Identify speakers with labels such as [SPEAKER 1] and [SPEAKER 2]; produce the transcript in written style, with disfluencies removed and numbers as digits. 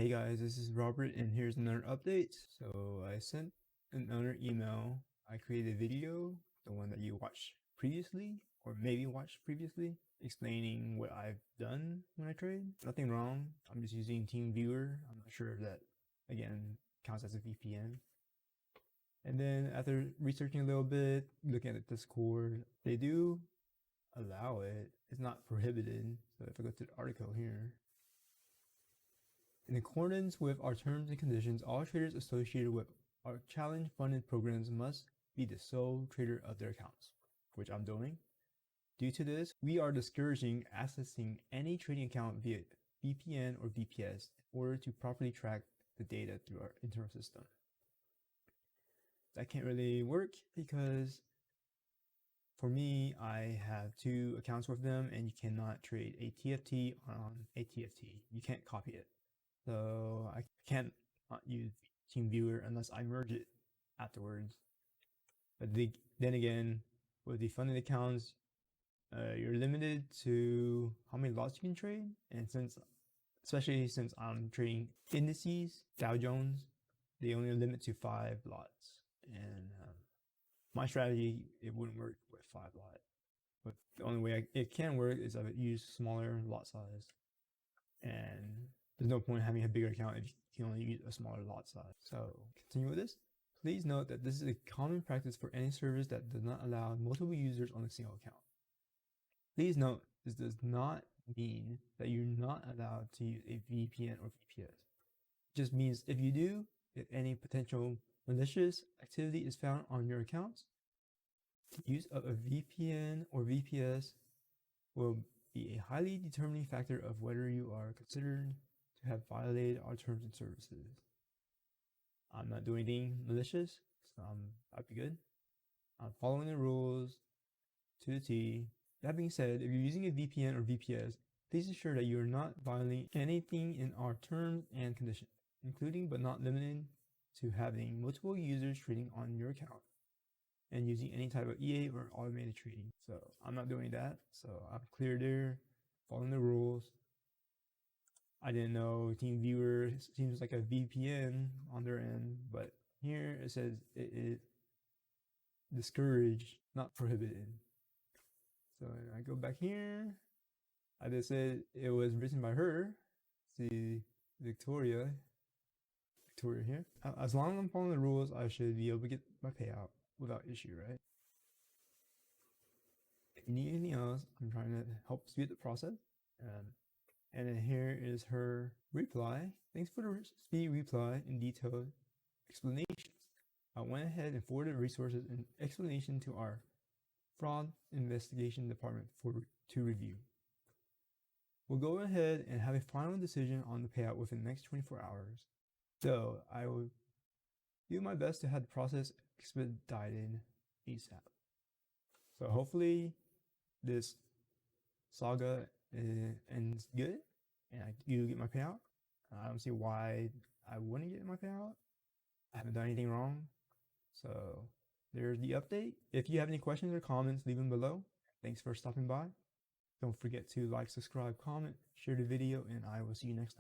[SPEAKER 1] Hey guys, this is Robert and here's another update. So I sent another email. I created a video, the one that you watched previously or maybe watched previously, explaining what I've done when I trade. Nothing wrong. I'm just using TeamViewer. I'm not sure if that again counts as a VPN. And then after researching a little bit, looking at the Discord, they do allow it. It's not prohibited. So if I go to the article here, in accordance with our terms and conditions, all traders associated with our challenge funded programs must be the sole trader of their accounts, which I'm doing. Due to this, we are discouraging accessing any trading account via VPN or VPS in order to properly track the data through our internal system. That can't really work because for me, I have 2 accounts with them and you cannot trade a TFT on a TFT. You can't copy it. So I can't use TeamViewer unless I merge it afterwards. But then again, with the funded accounts, you're limited to how many lots you can trade. And especially since I'm trading indices, Dow Jones, they only limit to 5 lots. And my strategy, it wouldn't work with 5 lots. But the only way it can work is if I use smaller lot size. And there's no point in having a bigger account if you can only use a smaller lot size. So continue with this. Please note that this is a common practice for any service that does not allow multiple users on a single account. Please note, this does not mean that you're not allowed to use a VPN or VPS. It just means if you do, if any potential malicious activity is found on your accounts, the use of a VPN or VPS will be a highly determining factor of whether you are considered to have violated our terms and services. I'm not doing anything malicious, so I'd be good. I'm following the rules to the T. That being said, if you're using a VPN or VPS, please ensure that you're not violating anything in our terms and conditions, including but not limited to having multiple users trading on your account and using any type of EA or automated trading. So I'm not doing that. So I'm clear there, following the rules. I didn't know TeamViewer seems like a VPN on their end, but here it says it is discouraged, not prohibited. So I go back here. I just said it was written by her. See Victoria here. As long as I'm following the rules, I should be able to get my payout without issue, right? If you need anything else, I'm trying to help speed the process. And then here is her reply. Thanks for the speedy reply and detailed explanations. I went ahead and forwarded resources and explanation to our fraud investigation department to review. We'll go ahead and have a final decision on the payout within the next 24 hours. So I will do my best to have the process expedited ASAP. So hopefully this saga ends good and I do get my payout. I don't see why I wouldn't get my payout. I haven't done anything wrong. So there's the update. If you have any questions or comments, leave them below. Thanks for stopping by. Don't forget to like, subscribe, comment, share the video, and I will see you next time.